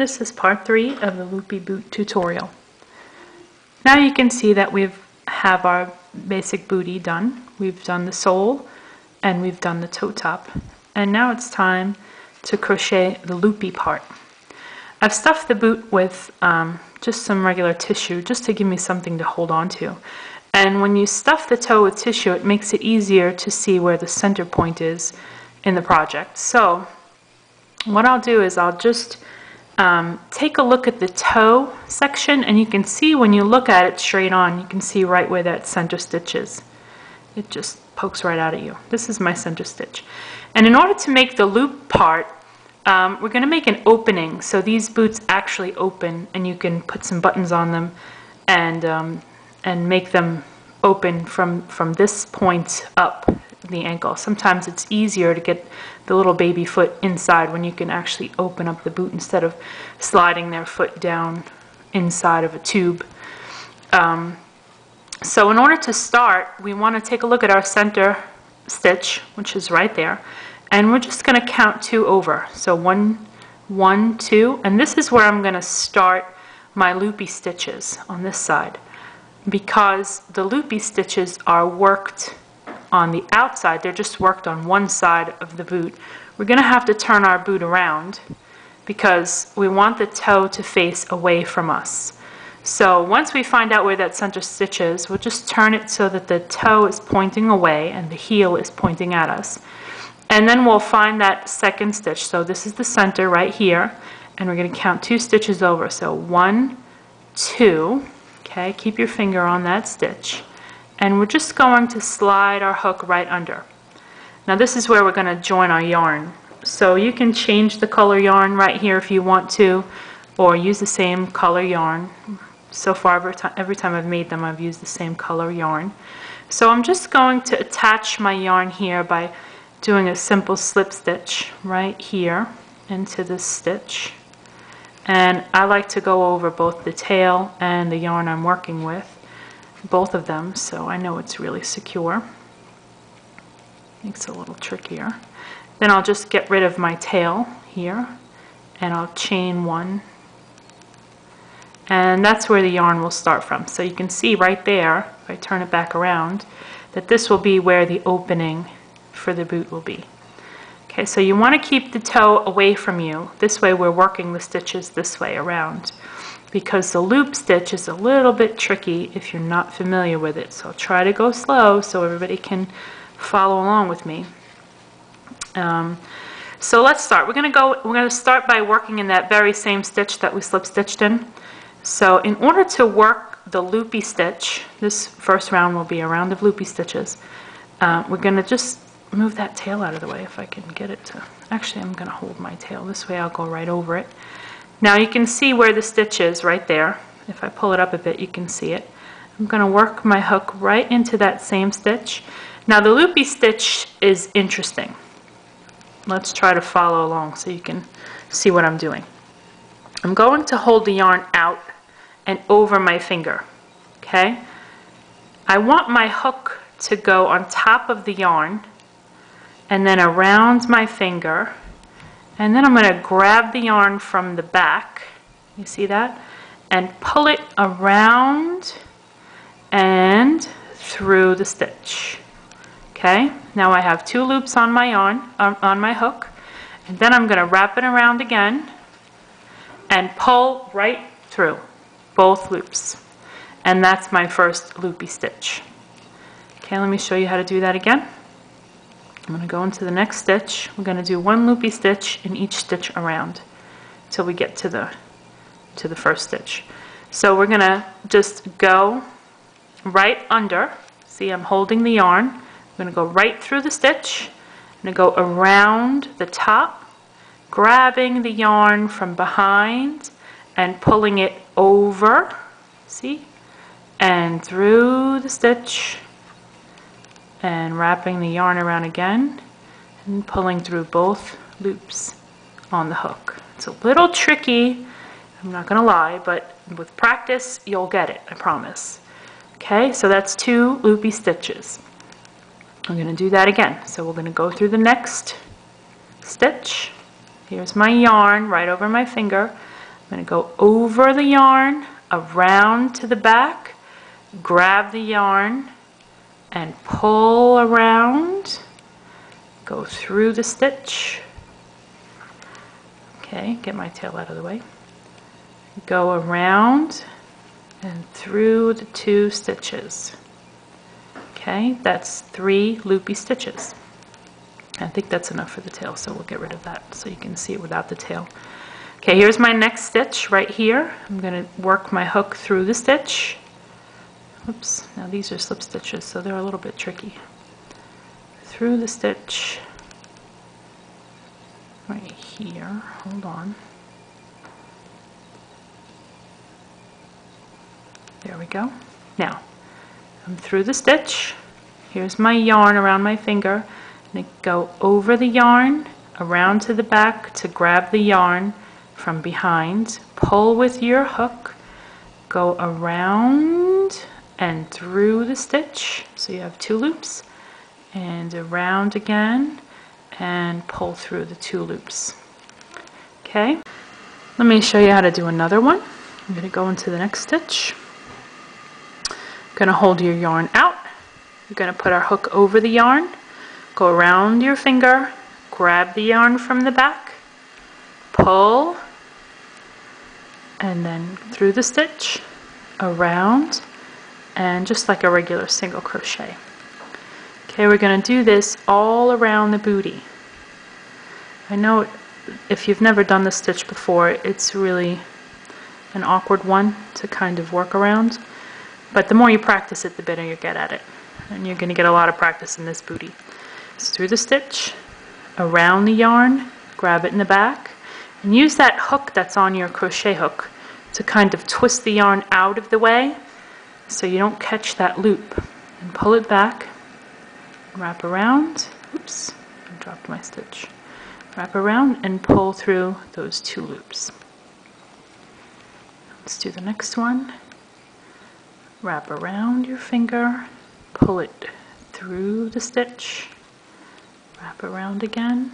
This is part 3 of the Loopy Boot tutorial. Now you can see that we have our basic bootie done. We've done the sole and we've done the toe top. And now it's time to crochet the loopy part. I've stuffed the boot with just some regular tissue just to give me something to hold on to. And when you stuff the toe with tissue, it makes it easier to see where the center point is in the project. So what I'll do is I'll just take a look at the toe section, and you can see when you look at it straight on, you can see right where that center stitch is. It just pokes right out at you. This is my center stitch. And in order to make the loop part, we're going to make an opening. So these boots actually open, and you can put some buttons on them and make them open from this point up the ankle. Sometimes it's easier to get the little baby foot inside when you can actually open up the boot instead of sliding their foot down inside of a tube. So in order to start, we want to take a look at our center stitch, which is right there, and we're just going to count 2 over. So 1, 1, 2, and this is where I'm going to start my loopy stitches on this side, because the loopy stitches are worked on the outside. They're just worked on one side of the boot. We're going to have to turn our boot around because we want the toe to face away from us. So once we find out where that center stitch is, we'll just turn it so that the toe is pointing away and the heel is pointing at us. And then we'll find that second stitch. So this is the center right here, and we're going to count 2 stitches over. So 1, 2, okay, keep your finger on that stitch. And we're just going to slide our hook right under. Now this is where we're going to join our yarn. So you can change the color yarn right here if you want to, or use the same color yarn. So far every time I've made them, I've used the same color yarn. So I'm just going to attach my yarn here by doing a simple slip stitch right here into this stitch. And I like to go over both the tail and the yarn I'm working with, both of them, so I know it's really secure. Makes it a little trickier. Then I'll just get rid of my tail here, and I'll chain 1, and that's where the yarn will start from. So you can see right there, if I turn it back around, that this will be where the opening for the boot will be. Okay, so you want to keep the toe away from you. This way we're working the stitches this way around, because the loop stitch is a little bit tricky if you're not familiar with it. So I'll try to go slow so everybody can follow along with me. So let's start. We're going to start by working in that very same stitch that we slip stitched in. So in order to work the loopy stitch, this first round will be a round of loopy stitches. We're going to just move that tail out of the way if I can get it to. Actually, I'm going to hold my tail. This way I'll go right over it. Now you can see where the stitch is right there. If I pull it up a bit, you can see it. I'm going to work my hook right into that same stitch. Now the loopy stitch is interesting. Let's try to follow along so you can see what I'm doing. I'm going to hold the yarn out and over my finger. Okay? I want my hook to go on top of the yarn and then around my finger. And then I'm going to grab the yarn from the back, you see that, and pull it around and through the stitch. Okay, now I have 2 loops on my yarn, on my hook, and then I'm going to wrap it around again and pull right through both loops. And that's my first loopy stitch. Okay, let me show you how to do that again. I'm going to go into the next stitch. We're going to do 1 loopy stitch in each stitch around till we get to the first stitch. So we're going to just go right under. See, I'm holding the yarn. I'm going to go right through the stitch. I'm going to go around the top, grabbing the yarn from behind and pulling it over, see, and through the stitch, and wrapping the yarn around again and pulling through both loops on the hook. It's a little tricky, I'm not going to lie, but with practice you'll get it, I promise. Okay, so that's 2 loopy stitches. I'm going to do that again. So we're going to go through the next stitch. Here's my yarn right over my finger. going to go over the yarn, around to the back, grab the yarn, and pull around, go through the stitch. Okay, get my tail out of the way. Go around and through the 2 stitches. Okay, that's 3 loopy stitches. I think that's enough for the tail, so we'll get rid of that so you can see it without the tail. Okay, here's my next stitch right here. I'm going to work my hook through the stitch. Oops, now these are slip stitches, so they're a little bit tricky. Through the stitch right here. Hold on. There we go. Now, I'm through the stitch. Here's my yarn around my finger. I'm going to go over the yarn, around to the back to grab the yarn from behind. Pull with your hook. Go around and through the stitch. So you have 2 loops. And around again. And pull through the 2 loops. Okay. Let me show you how to do another one. I'm going to go into the next stitch. Going to hold your yarn out. You're going to put our hook over the yarn, go around your finger, grab the yarn from the back, pull, and then through the stitch, around, and just like a regular single crochet. Okay, we're going to do this all around the booty. I know if you've never done this stitch before, it's really an awkward one to kind of work around. But the more you practice it, the better you get at it. And you're going to get a lot of practice in this booty. It's through the stitch, around the yarn, grab it in the back, and use that hook that's on your crochet hook to kind of twist the yarn out of the way so you don't catch that loop. And pull it back, wrap around, oops, I dropped my stitch. Wrap around and pull through those 2 loops. Let's do the next one. Wrap around your finger, pull it through the stitch, wrap around again,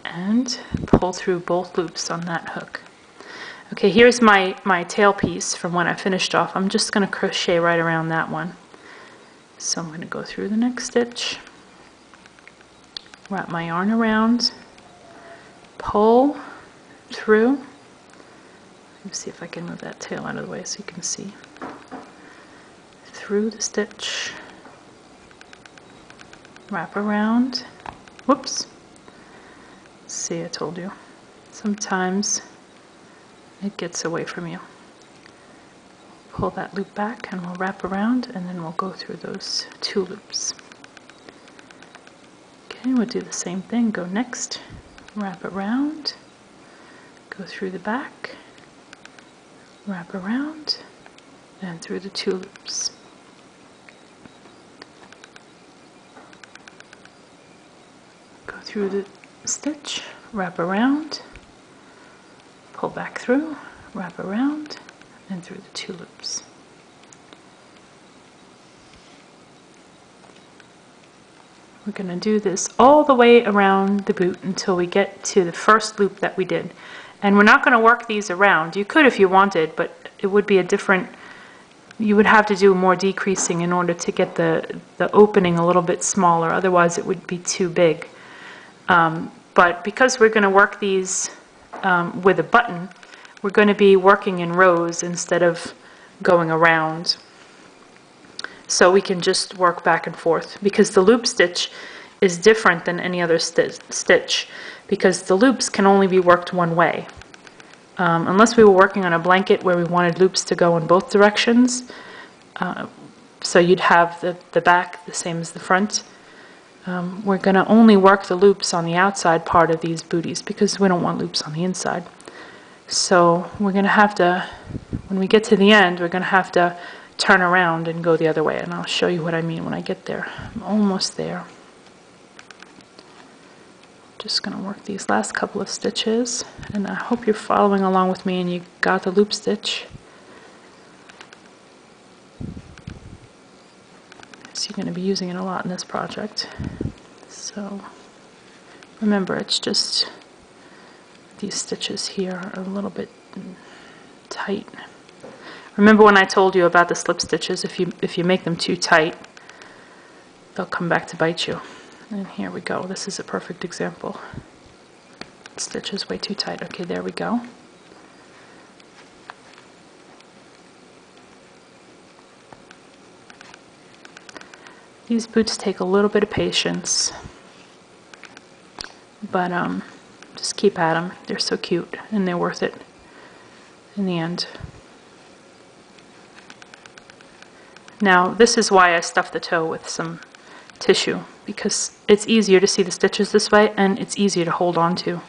and pull through both loops on that hook. Okay, here's my tail piece from when I finished off. I'm just going to crochet right around that one. So I'm going to go through the next stitch, wrap my yarn around, pull through. Let me see if I can move that tail out of the way so you can see. Through the stitch, wrap around, whoops, see, I told you, sometimes it gets away from you. Pull that loop back and we'll wrap around and then we'll go through those 2 loops. Okay, we'll do the same thing, go next, wrap around, go through the back, wrap around, and through the 2 loops. Go through the stitch, wrap around, pull back through, wrap around, and through the 2 loops. We're going to do this all the way around the boot until we get to the first loop that we did. And we're not going to work these around. You could if you wanted, but it would be a different, you would have to do more decreasing in order to get the opening a little bit smaller, otherwise it would be too big. But because we're going to work these with a button, we're going to be working in rows instead of going around. So we can just work back and forth, because the loop stitch is different than any other stitch, because the loops can only be worked one way. Unless we were working on a blanket where we wanted loops to go in both directions, so you'd have the back the same as the front. We're going to only work the loops on the outside part of these booties because we don't want loops on the inside. So we're going to have to, when we get to the end, we're going to have to turn around and go the other way, and I'll show you what I mean when I get there. I'm almost there. Just going to work these last couple of stitches, and I hope you're following along with me and you got the loop stitch. So you're going to be using it a lot in this project. So remember, it's just these stitches here are a little bit tight. Remember when I told you about the slip stitches, if you make them too tight, they'll come back to bite you. And here we go. This is a perfect example. Stitch is way too tight. Okay, there we go. These boots take a little bit of patience, but just keep at them. They're so cute and they're worth it in the end. Now, this is why I stuffed the toe with some tissue, because it's easier to see the stitches this way and it's easier to hold on to.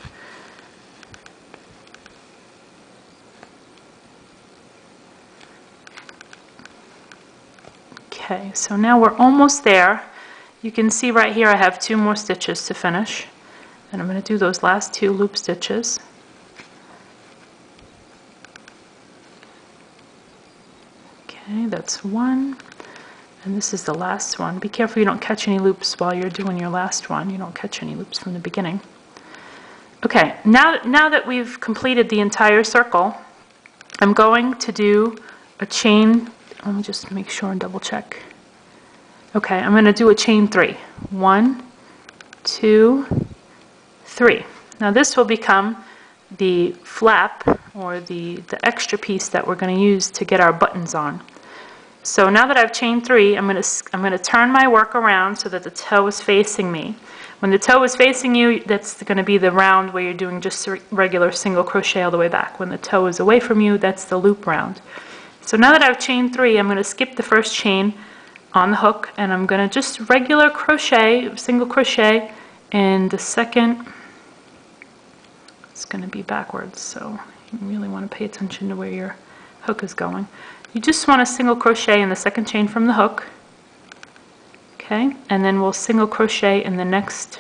Okay, so now we're almost there. You can see right here I have 2 more stitches to finish, and I'm going to do those last 2 loop stitches. Okay, that's 1, and this is the last one. Be careful you don't catch any loops while you're doing your last one. You don't catch any loops from the beginning. Okay, now that we've completed the entire circle, I'm going to do a chain. Let me just make sure and double check. Okay, I'm going to do a chain 3. 1, 2, 3. Now this will become the flap, or the extra piece that we're going to use to get our buttons on. So now that I've chained 3, I'm going to turn my work around so that the toe is facing me. When the toe is facing you, that's going to be the round where you're doing just a regular single crochet all the way back. When the toe is away from you, that's the loop round. So now that I've chained 3, I'm going to skip the first chain on the hook, and I'm going to just regular crochet, single crochet, and the second, it's going to be backwards, so you really want to pay attention to where your hook is going. You just want to single crochet in the second chain from the hook, okay, and then we'll single crochet in the next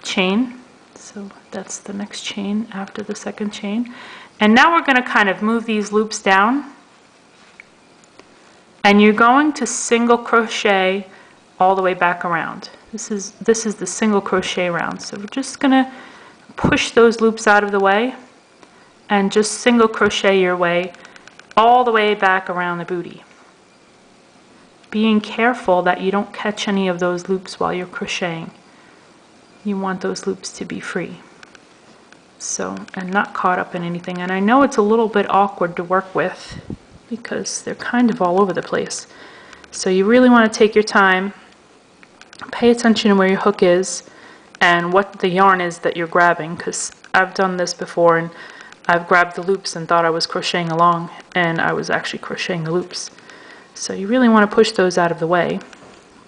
chain. So that's the next chain after the second chain. And now we're going to kind of move these loops down, and you're going to single crochet all the way back around. This is the single crochet round. So we're just going to push those loops out of the way and just single crochet your way all the way back around the booty. Being careful that you don't catch any of those loops while you're crocheting. You want those loops to be free. So, and not caught up in anything. And I know it's a little bit awkward to work with because they're kind of all over the place. So you really want to take your time, pay attention to where your hook is and what the yarn is that you're grabbing, because I've done this before and I've grabbed the loops and thought I was crocheting along, and I was actually crocheting the loops. So you really want to push those out of the way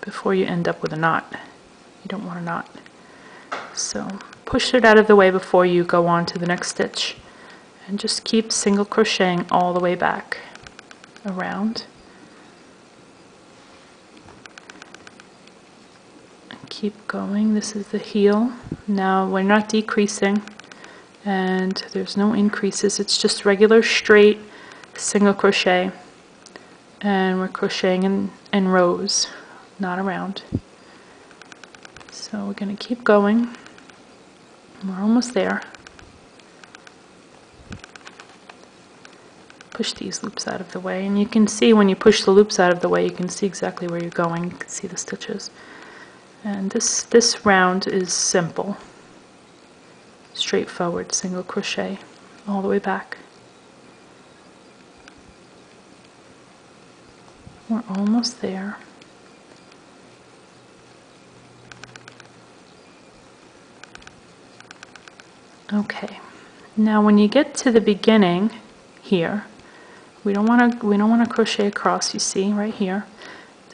before you end up with a knot. You don't want a knot. So push it out of the way before you go on to the next stitch, and just keep single crocheting all the way back around. And keep going. This is the heel. Now we're not decreasing, and there's no increases. It's just regular straight single crochet, and we're crocheting in rows, not around. So we're going to keep going. We're almost there. Push these loops out of the way, and you can see when you push the loops out of the way, you can see exactly where you're going. You can see the stitches. And this round is simple. Straightforward single crochet all the way back. We're almost there. Okay, now when you get to the beginning here, we don't want to crochet across. You see right here,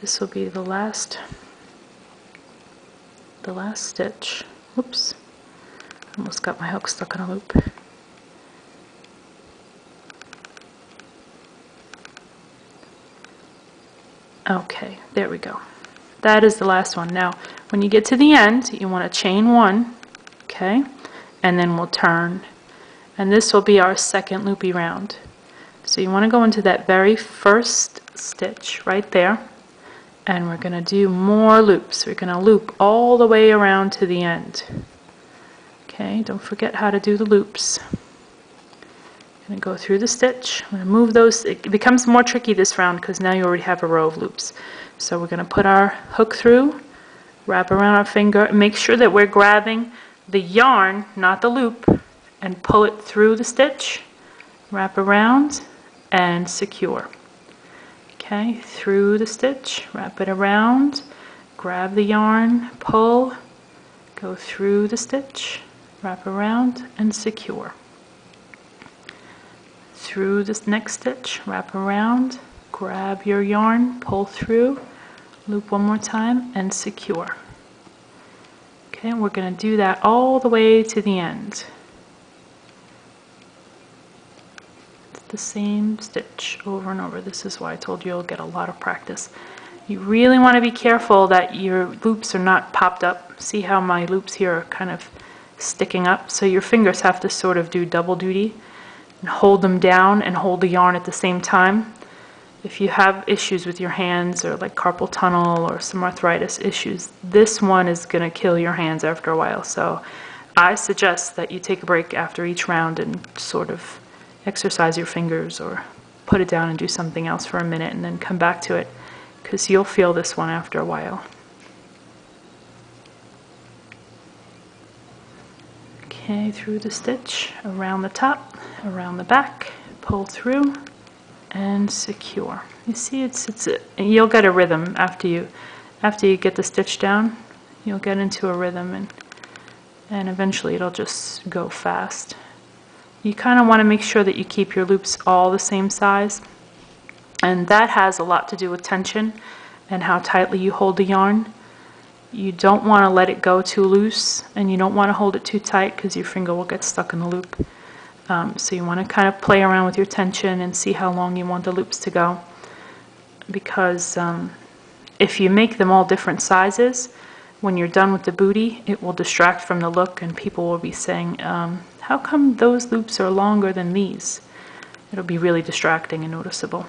this will be the last stitch. Whoops, almost got my hook stuck in a loop. Okay, there we go. That is the last one. Now, when you get to the end, you want to chain 1, okay, and then we'll turn, and this will be our second loopy round. So you want to go into that very first stitch right there, and we're going to do more loops. We're going to loop all the way around to the end. Okay, don't forget how to do the loops. I'm going to go through the stitch. I'm going to move those. It becomes more tricky this round because now you already have a row of loops. So we're going to put our hook through, wrap around our finger, and make sure that we're grabbing the yarn, not the loop, and pull it through the stitch, wrap around, and secure. Okay, through the stitch, wrap it around, grab the yarn, pull, go through the stitch, wrap around, and secure. Through this next stitch, wrap around, grab your yarn, pull through, loop one more time, and secure. Okay, and we're going to do that all the way to the end. It's the same stitch over and over. This is why I told you you'll get a lot of practice. You really want to be careful that your loops are not popped up. See how my loops here are kind of sticking up? So your fingers have to sort of do double duty and hold them down and hold the yarn at the same time. If you have issues with your hands or like carpal tunnel or some arthritis issues, this one is going to kill your hands after a while. So I suggest that you take a break after each round and sort of exercise your fingers or put it down and do something else for a minute and then come back to it, because you'll feel this one after a while. Okay, through the stitch, around the top, around the back, pull through, and secure. You see, you'll get a rhythm after you get the stitch down. You'll get into a rhythm, and eventually it'll just go fast. You kind of want to make sure that you keep your loops all the same size, and that has a lot to do with tension and how tightly you hold the yarn. You don't want to let it go too loose, and you don't want to hold it too tight because your finger will get stuck in the loop. So you want to kind of play around with your tension and see how long you want the loops to go. Because if you make them all different sizes, when you're done with the booty, it will distract from the look, and people will be saying, how come those loops are longer than these? It'll be really distracting and noticeable.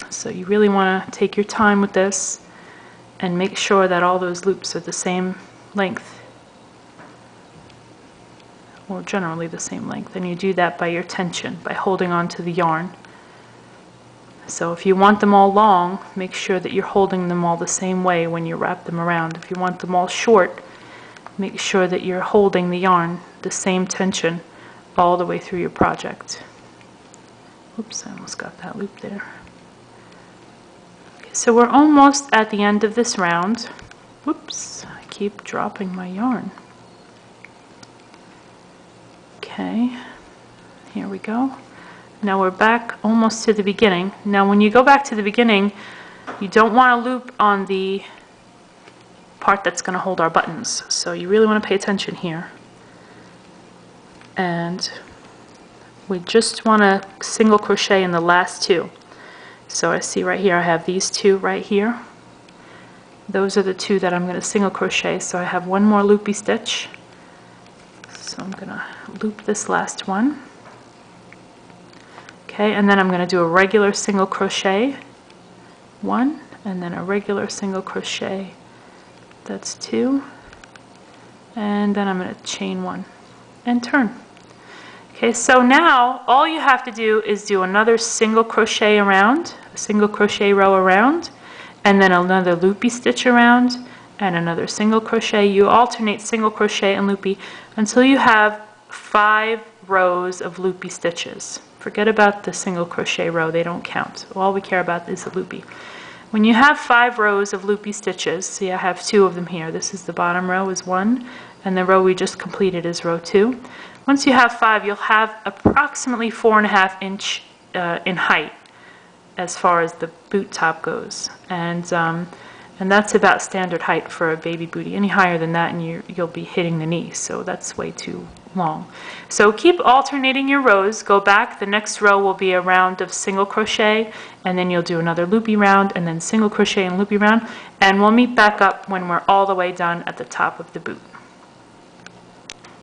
So you really want to take your time with this and make sure that all those loops are the same length, or generally the same length, and you do that by your tension, by holding on to the yarn. So if you want them all long, make sure that you're holding them all the same way when you wrap them around. If you want them all short, make sure that you're holding the yarn the same tension all the way through your project. Oops, I almost got that loop there. Okay, so we're almost at the end of this round. Whoops, I keep dropping my yarn. Okay, here we go. Now we're back almost to the beginning. Now when you go back to the beginning, you don't want to loop on the part that's going to hold our buttons. So you really want to pay attention here. And we just want to single crochet in the last two. So I see right here I have these two right here. Those are the two that I'm going to single crochet. So I have one more loopy stitch. So I'm going to loop this last one. Okay, and then I'm going to do a regular single crochet, one, and then a regular single crochet, that's two, and then I'm going to chain one and turn. Okay, so now all you have to do is do another single crochet around, a single crochet row around, and then another loopy stitch around, and another single crochet. You alternate single crochet and loopy until you have 5 rows of loopy stitches. Forget about the single crochet row, they don't count. All we care about is the loopy. When you have 5 rows of loopy stitches, see I have 2 of them here. This is the bottom row is 1, and the row we just completed is row 2. Once you have 5, you'll have approximately 4.5 inch in height as far as the boot top goes. And that's about standard height for a baby booty. Any higher than that and you'll be hitting the knee, so that's way too long. So keep alternating your rows. Go back. The next row will be a round of single crochet, and then you'll do another loopy round, and then single crochet and loopy round, and we'll meet back up when we're all the way done at the top of the boot.